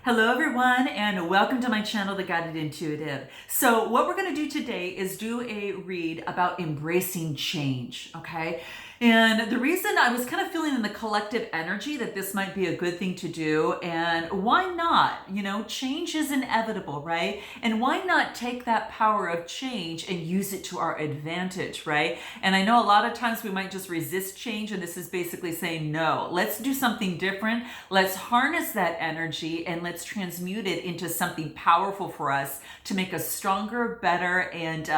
Hello everyone and welcome to my channel, The Guided Intuitive. So what we're going to do today is do a read about embracing change, okay? And the reason I was kind of feeling in the collective energy that this might be a good thing to do, and why not? You know, change is inevitable, right? And why not take that power of change and use it to our advantage, right? And I know a lot of times we might just resist change, and this is basically saying, no, let's do something different. Let's harness that energy and let's transmute it into something powerful for us to make us stronger, better, and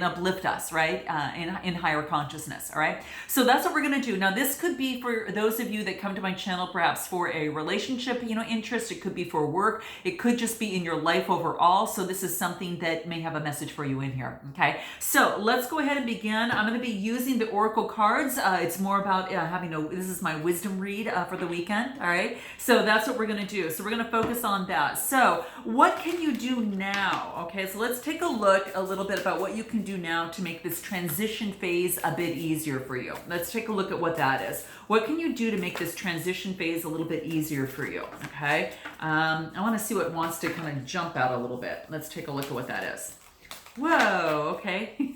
uplift us, right? In higher consciousness, all right? So that's what we're going to do. Now, this could be for those of you that come to my channel, perhaps for a relationship, interest. It could be for work. It could just be in your life overall. So this is something that may have a message for you in here, okay? So let's go ahead and begin. I'm going to be using the Oracle cards. It's more about this is my wisdom read for the weekend, all right? So that's what we're going to do. So we're going to focus on that. So what can you do now? Okay, so let's take a look a little bit about what you can do now to make this transition phase a bit easier for you. Let's take a look at what that is. What can you do to make this transition phase a little bit easier for you? Okay, I want to see what wants to kind of jump out a little bit. Let's take a look at what that is. Whoa, okay.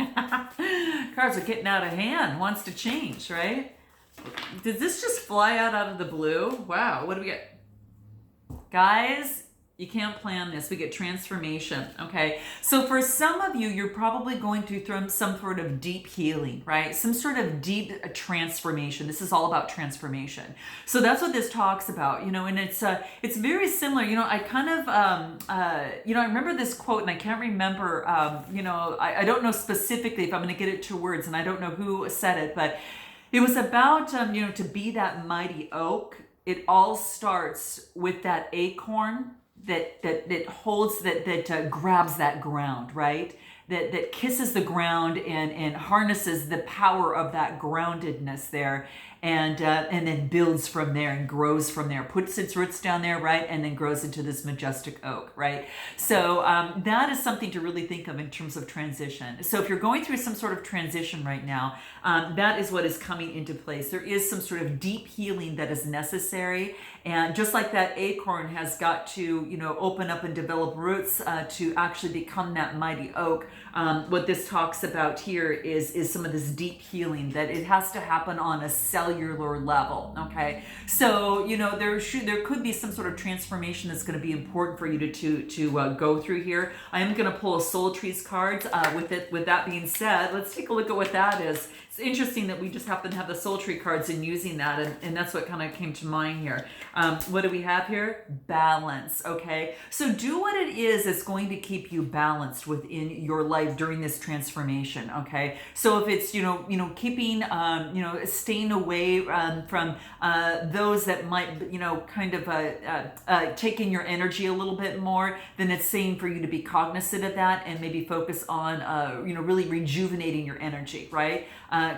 Cards are getting out of hand. Wants to change, right? Did this just fly out of the blue? Wow, what do we get? Guys, you can't plan this. We get transformation, okay? So for some of you, you're probably going through some sort of deep healing, right? Some sort of deep transformation. This is all about transformation. So that's what this talks about, and it's very similar. I kind of, I remember this quote, and I can't remember, I don't know specifically if I'm going to get it to words, and I don't know who said it, but it was about, to be that mighty oak. It all starts with that acorn that holds, that grabs that ground, right? That kisses the ground and harnesses the power of that groundedness there, and then builds from there and grows from there, puts its roots down there, right, and then grows into this majestic oak, right? So that is something to really think of in terms of transition. So if you're going through some sort of transition right now, that is what is coming into place. There is some sort of deep healing that is necessary, and just like that acorn has got to, open up and develop roots to actually become that mighty oak, what this talks about here is some of this deep healing, that it has to happen on a cellular level, okay? So, there could be some sort of transformation that's going to be important for you to go through here. I am going to pull a Soul Trees cards. With that being said, let's take a look at what that is. It's interesting that we just happen to have the Soul Tree cards and using that, and that's what kind of came to mind here. What do we have here? Balance, okay? So do what it is that's going to keep you balanced within your life during this transformation, okay? So if it's, keeping, staying away from those that might, kind of taking your energy a little bit more, then it's saying for you to be cognizant of that and maybe focus on, really rejuvenating your energy, right?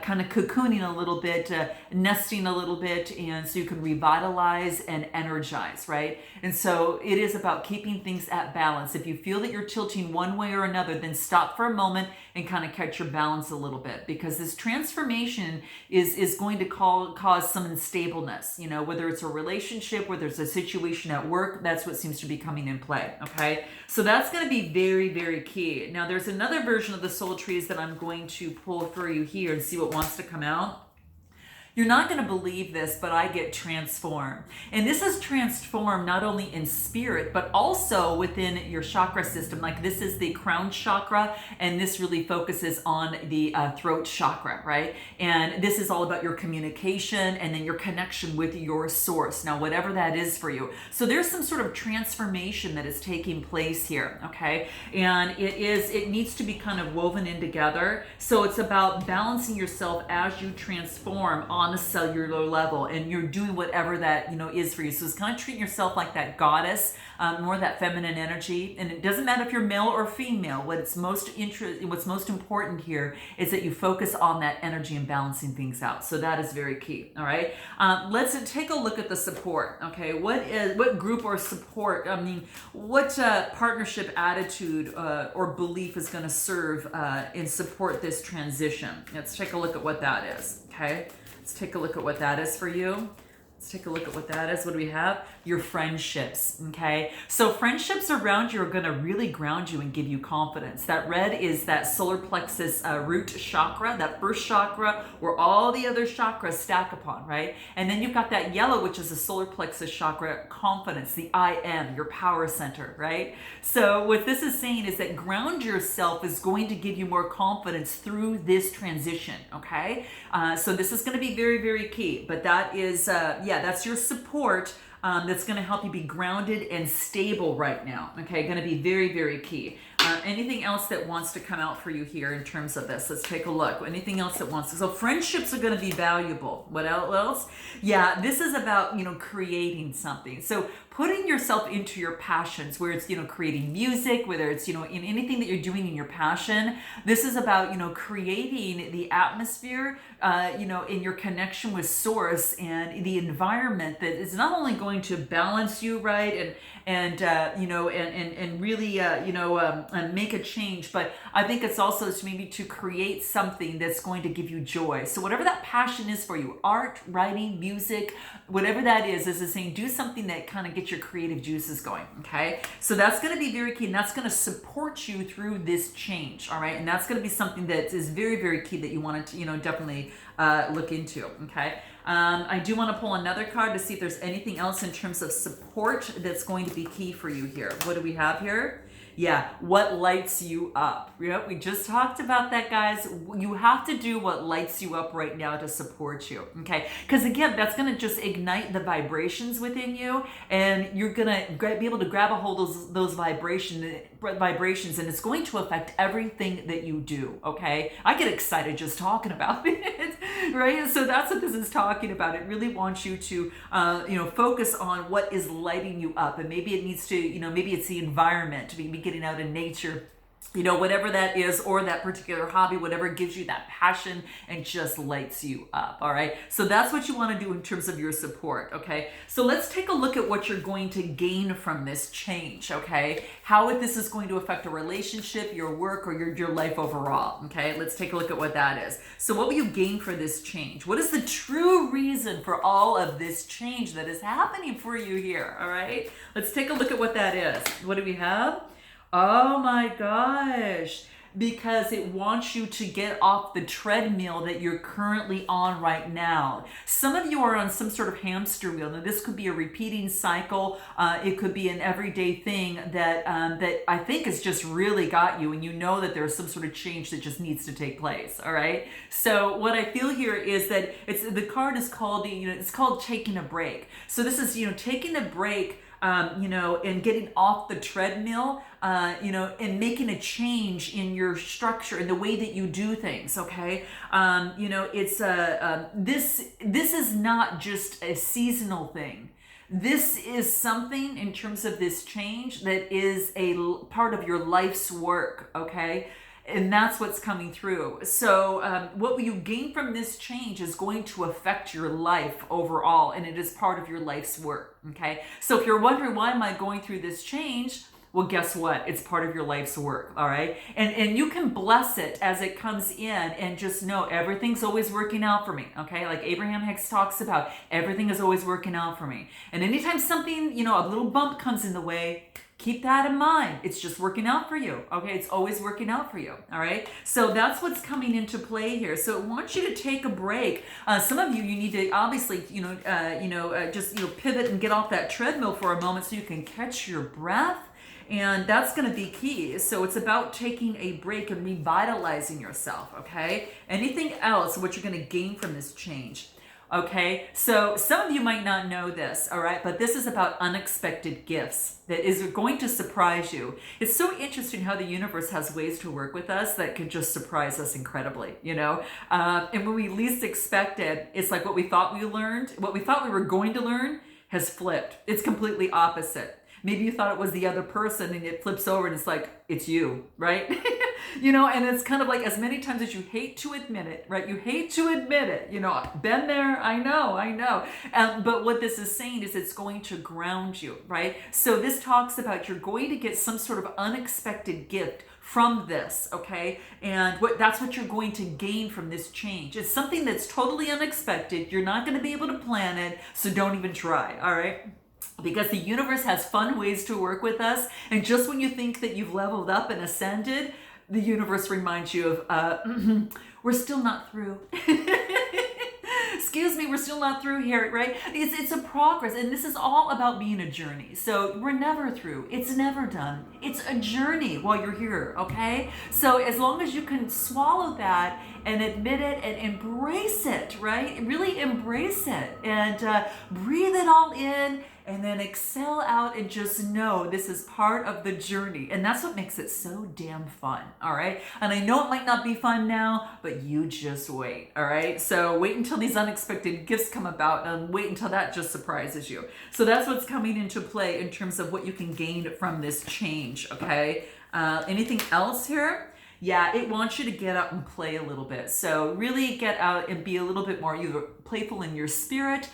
Kind of cocooning a little bit, nesting a little bit, and so you can revitalize and energize, right? And so it is about keeping things at balance. If you feel that you're tilting one way or another, then stop for a moment and kind of catch your balance a little bit, because this transformation is going to cause some unstableness, whether it's a relationship, whether it's a situation at work. That's what seems to be coming in play, okay? So that's going to be very, very key. Now, there's another version of the Soul Trees that I'm going to pull for you here and see what wants to come out. You're not going to believe this, but I get transformed. And this is transformed not only in spirit, but also within your chakra system. Like this is the crown chakra, and this really focuses on the throat chakra, right? And this is all about your communication and then your connection with your source. Now, whatever that is for you. So there's some sort of transformation that is taking place here, okay? And it needs to be kind of woven in together. So it's about balancing yourself as you transform on a cellular level, and you're doing whatever that is for you. So it's kind of treating yourself like that goddess, more that feminine energy. And it doesn't matter if you're male or female. What's most important here is that you focus on that energy and balancing things out. So that is very key. All right, let's take a look at the support. Okay, what group or support? What partnership attitude or belief is going to serve and support this transition? Let's take a look at what that is. Okay. Let's take a look at what that is for you. Let's take a look at what that is. What do we have? Your friendships, okay? So friendships around you are going to really ground you and give you confidence. That red is that solar plexus root chakra, that first chakra where all the other chakras stack upon, right? And then you've got that yellow, which is the solar plexus chakra, confidence, the I am, your power center, right? So what this is saying is that ground yourself is going to give you more confidence through this transition, okay? So this is going to be very, very key. But that is, that's your support that's going to help you be grounded and stable right now. Okay, going to be very, very key. Anything else that wants to come out for you here in terms of this? Let's take a look. Anything else that wants to? So friendships are going to be valuable. What else? Yeah, this is about, creating something. So putting yourself into your passions, where it's, creating music, whether it's, in anything that you're doing in your passion. This is about, creating the atmosphere, in your connection with source and the environment that is not only going to balance you, right? And really, make a change. But I think it's also maybe to create something that's going to give you joy. So whatever that passion is for you, art, writing, music, whatever that is saying, do something that kind of gets your creative juices going, okay? So that's going to be very key, and that's going to support you through this change, all right? And that's going to be something that is very, very key that you want to, definitely look into, okay? I do want to pull another card to see if there's anything else in terms of support that's going to be key for you here. What do we have here? Yeah, what lights you up? We just talked about that, guys. You have to do what lights you up right now to support you, okay? Because again, that's going to just ignite the vibrations within you, and you're going to be able to grab a hold of those vibrations, and it's going to affect everything that you do, okay? I get excited just talking about it, right? So that's what this is talking about. It really wants you to, focus on what is lighting you up, and maybe it needs to, maybe it's the environment, to be getting out in nature, whatever that is, or that particular hobby, whatever gives you that passion and just lights you up, all right? So that's what you want to do in terms of your support, okay? So let's take a look at what you're going to gain from this change, okay? How this is going to affect a relationship, your work, or your life overall, okay? Let's take a look at what that is. So what will you gain for this change? What is the true reason for all of this change that is happening for you here, all right? Let's take a look at what that is. What do we have? Oh my gosh, because it wants you to get off the treadmill that you're currently on right now. Some of you are on some sort of hamster wheel. Now, this could be a repeating cycle. It could be an everyday thing that I think has just really got you, and you know that there's some sort of change that just needs to take place, all right? So what I feel here is that the card is called, it's called taking a break. So this is, taking a break, and getting off the treadmill, and making a change in your structure and the way that you do things, okay? It's this is not just a seasonal thing. This is something in terms of this change that is a part of your life's work, okay? And that's what's coming through. So what you gain from this change is going to affect your life overall, and it is part of your life's work, okay? So if you're wondering, why am I going through this change? Well, guess what? It's part of your life's work, all right? And you can bless it as it comes in, and just know everything's always working out for me, okay? Like Abraham Hicks talks about, everything is always working out for me. And anytime something, a little bump comes in the way, keep that in mind. It's just working out for you, okay? It's always working out for you, all right? So that's what's coming into play here. So it wants you to take a break. Some of you need to obviously, just pivot and get off that treadmill for a moment so you can catch your breath. And that's going to be key. So it's about taking a break and revitalizing yourself, okay? Anything else, what you're going to gain from this change? Okay, so some of you might not know this, all right, but this is about unexpected gifts that is going to surprise you. It's so interesting how the universe has ways to work with us that could just surprise us incredibly, and when we least expect it, it's like what we thought we learned, what we thought we were going to learn has flipped. It's completely opposite. Maybe you thought it was the other person, and it flips over and it's like, it's you, right? You know, and it's kind of like as many times as you hate to admit it, right? You hate to admit it. You know, I've been there. I know. But what this is saying is it's going to ground you, right? So this talks about you're going to get some sort of unexpected gift from this, okay? And that's what you're going to gain from this change. It's something that's totally unexpected. You're not going to be able to plan it, so don't even try, all right? Because the universe has fun ways to work with us, and just when you think that you've leveled up and ascended, the universe reminds you of, we're still not through. Excuse me, we're still not through here, right? It's a progress, and this is all about being a journey. So we're never through. It's never done. It's a journey while you're here, okay? So as long as you can swallow that and admit it and embrace it, right? Really embrace it and breathe it all in and then exhale out and just know this is part of the journey. And that's what makes it so damn fun, all right? And I know it might not be fun now, but you just wait, all right? So wait until these unexpected gifts come about and wait until that just surprises you. So that's what's coming into play in terms of what you can gain from this change, okay? Anything else here? Yeah, it wants you to get out and play a little bit. So really get out and be a little bit more either playful in your spirit,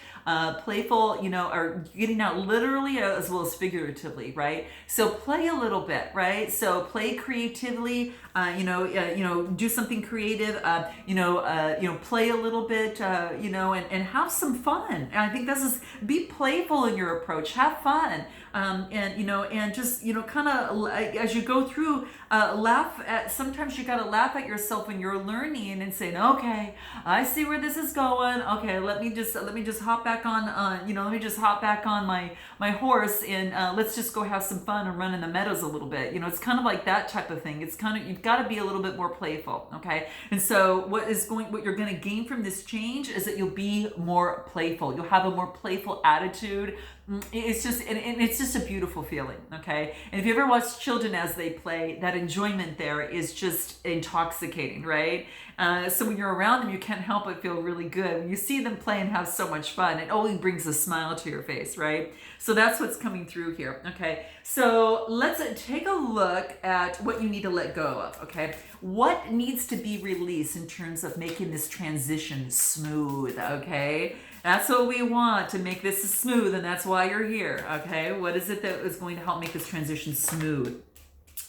playful, you know, or getting out literally as well as figuratively, right? So play a little bit, right? So play creatively, do something creative, play a little bit, and have some fun. And I think this is, be playful in your approach, have fun. And just, kind of as you go through, sometimes you got to laugh at yourself when you're learning and saying, okay, I see where this is going. Okay, let me just hop back on, my horse and let's just go have some fun and run in the meadows a little bit. It's kind of like that type of thing. It's kind of, you've got to be a little bit more playful. Okay. And so what you're going to gain from this change is that you'll be more playful. You'll have a more playful attitude. It's just a beautiful feeling, okay? And if you ever watch children as they play, that enjoyment there is just intoxicating, right? So when you're around them, you can't help but feel really good. When you see them play and have so much fun, it only brings a smile to your face, right? So that's what's coming through here, okay? So let's take a look at what you need to let go of, okay? What needs to be released in terms of making this transition smooth, okay? That's what we want, to make this smooth, and that's why you're here, okay? What is it that is going to help make this transition smooth?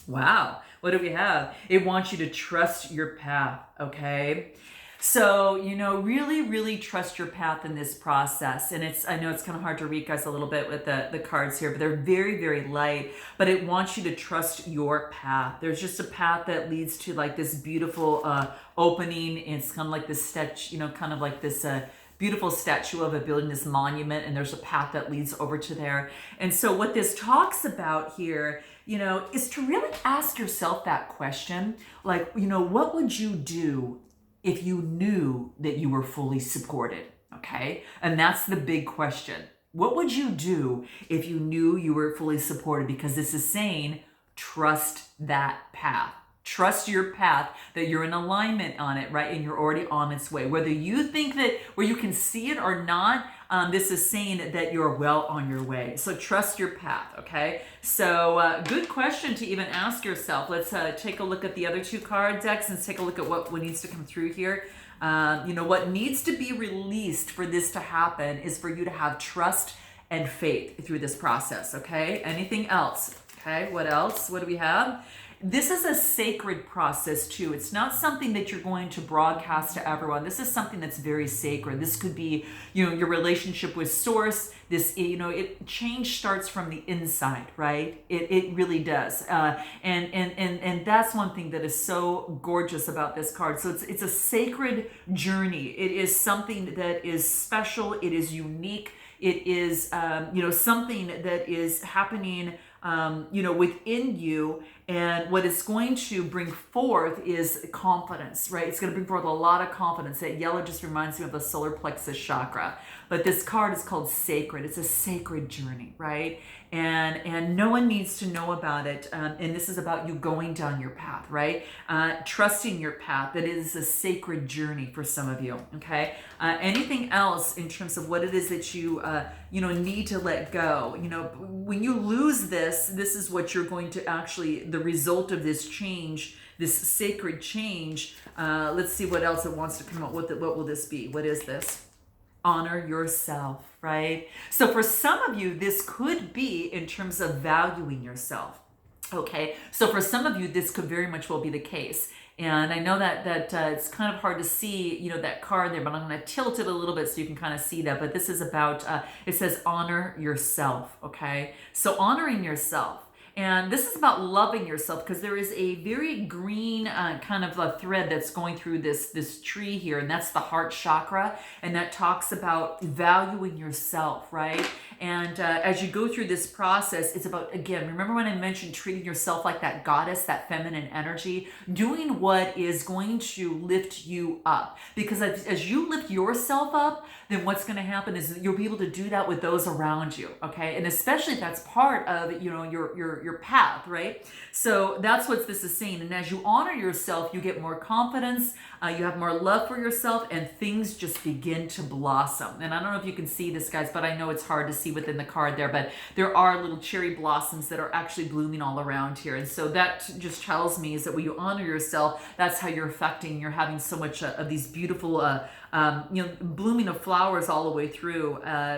Wow, what do we have? It wants you to trust your path, okay? So, really, really trust your path in this process. And I know it's kind of hard to read, guys, a little bit with the cards here, but they're very, very light. But it wants you to trust your path. There's just a path that leads to like this beautiful opening. It's kind of like this kind of like this beautiful statue of a building, this monument, and there's a path that leads over to there. And so what this talks about here, is to really ask yourself that question, like, what would you do if you knew that you were fully supported, okay? And that's the big question. What would you do if you knew you were fully supported? Because this is saying, trust that path. Trust your path, that you're in alignment on it, right? And you're already on its way. Whether you think that, where you can see it or not, this is saying that you're well on your way. So trust your path, okay? So good question to even ask yourself. Let's take a look at the other two card decks and take a look at what needs to come through here. What needs to be released for this to happen is for you to have trust and faith through this process, okay? Anything else? Okay, what else? What do we have? This is a sacred process too. It's not something that you're going to broadcast to everyone. This is something that's very sacred. This could be, your relationship with source. This, change starts from the inside, right? It really does. And that's one thing that is so gorgeous about this card. So it's a sacred journey. It is something that is special. It is unique. It is, something that is happening, within you. And what it's going to bring forth is confidence, right? It's going to bring forth a lot of confidence. That yellow just reminds me of the solar plexus chakra. But this card is called sacred. It's a sacred journey, right? And no one needs to know about it. And this is about you going down your path, right? Trusting your path. That it is a sacred journey for some of you, okay? Anything else in terms of what it is that you, need to let go? When you lose this is what you're going to actually, the result of this change this sacred change. Let's see what else it wants to come up with. What will this be? What is this? Honor yourself, right? So for some of you, this could be in terms of valuing yourself. Okay, so for some of you, this could very much well be the case. And I know that it's kind of hard to see, that card there, but I'm going to tilt it a little bit so you can kind of see that. But this is about, it says honor yourself, okay? So honoring yourself. And this is about loving yourself, because there is a very green kind of a thread that's going through this tree here, and that's the heart chakra, and that talks about valuing yourself, right? And as you go through this process, it's about, again, remember when I mentioned treating yourself like that goddess, that feminine energy, doing what is going to lift you up. Because as you lift yourself up, then what's going to happen is you'll be able to do that with those around you, okay? And especially if that's part of, your path, right? So that's what this is saying. And as you honor yourself, you get more confidence, you have more love for yourself, and things just begin to blossom. And I don't know if you can see this, guys, but I know it's hard to see within the card there, but there are little cherry blossoms that are actually blooming all around here. And so that just tells me is that when you honor yourself, that's how you're you're having so much of these beautiful blooming of flowers all the way through,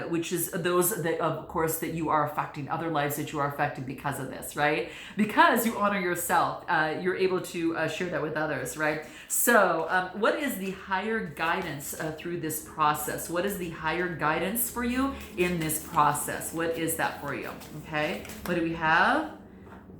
which is those that, of course, that you are affecting, other lives that you are affecting because of this, right? Because you honor yourself, you're able to share that with others, right? So what is the higher guidance through this process? What is the higher guidance for you in this process? What is that for you? Okay, what do we have?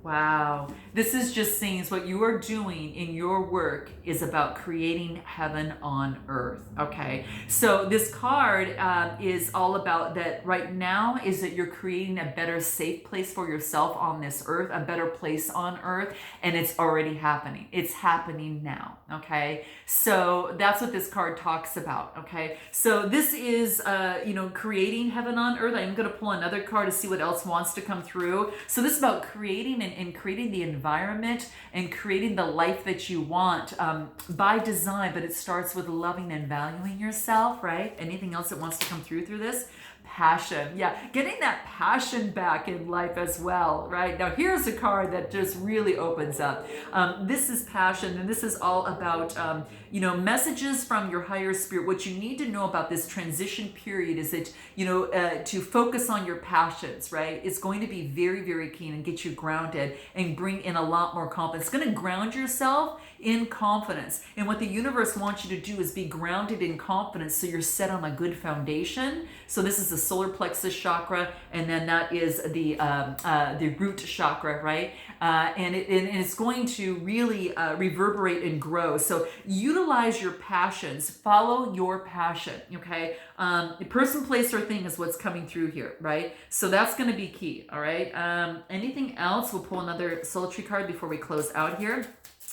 Wow. This is just saying what you are doing in your work is about creating heaven on earth. Okay. So this card is all about that right now is that you're creating a better safe place for yourself on this earth, a better place on earth. And it's already happening. It's happening now. Okay. So that's what this card talks about. Okay. So this is, creating heaven on earth. I'm going to pull another card to see what else wants to come through. So this is about creating and creating the environment and creating the life that you want by design, but it starts with loving and valuing yourself, right? Anything else that wants to come through this? Passion. Yeah, getting that passion back in life as well, right? Now here's a card that just really opens up. This is passion, and this is all about messages from your higher spirit. What you need to know about this transition period is that to focus on your passions, right? It's going to be very, very keen and get you grounded and bring in a lot more confidence. It's going to ground yourself in confidence. And what the universe wants you to do is be grounded in confidence so you're set on a good foundation. So this is the solar plexus chakra, and then that is the root chakra, right? And it's going to really reverberate and grow. So utilize your passions, follow your passion, okay? Person, place, or thing is what's coming through here, right? So that's going to be key, all right? Anything else? We'll pull another soul tree card before we close out here.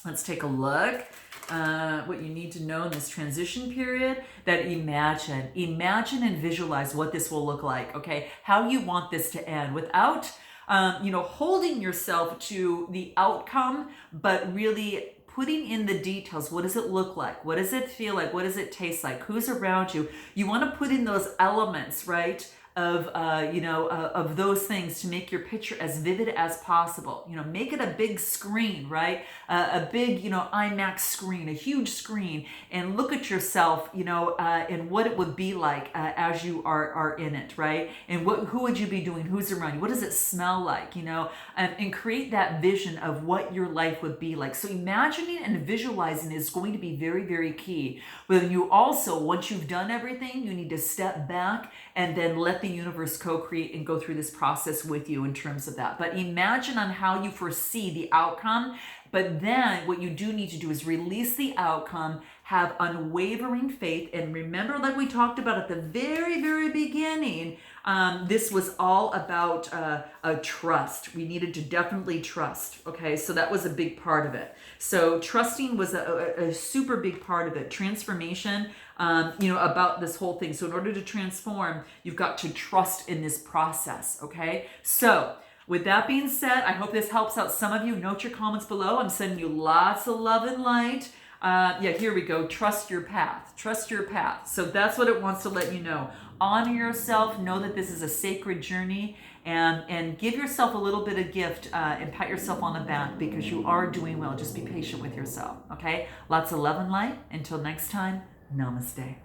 Let's take a look. What you need to know in this transition period, that imagine and visualize what this will look like, okay? How you want this to end without, holding yourself to the outcome, but really putting in the details. What does it look like? What does it feel like? What does it taste like? Who's around you? You want to put in those elements, right? Of those things to make your picture as vivid as possible. Make it a big screen, right? A big, IMAX screen, a huge screen, and look at yourself, and what it would be like as you are in it, right? And who would you be doing? Who's around you? What does it smell like? And create that vision of what your life would be like. So imagining and visualizing is going to be very, very key. But you also, once you've done everything, you need to step back and then let the universe co-create and go through this process with you in terms of that. But imagine on how you foresee the outcome. But then what you do need to do is release the outcome, have unwavering faith. And remember, like we talked about at the very, very beginning, this was all about a trust. We needed to definitely trust. Okay, so that was a big part of it. So trusting was a super big part of it. Transformation, about this whole thing. So in order to transform, you've got to trust in this process. Okay, so with that being said, I hope this helps out some of you. Note your comments below. I'm sending you lots of love and light. Here we go. Trust your path. Trust your path. So that's what it wants to let you know. Honor yourself. Know that this is a sacred journey. and give yourself a little bit of gift and pat yourself on the back because you are doing well. Just be patient with yourself, okay? Lots of love and light. Until next time, namaste.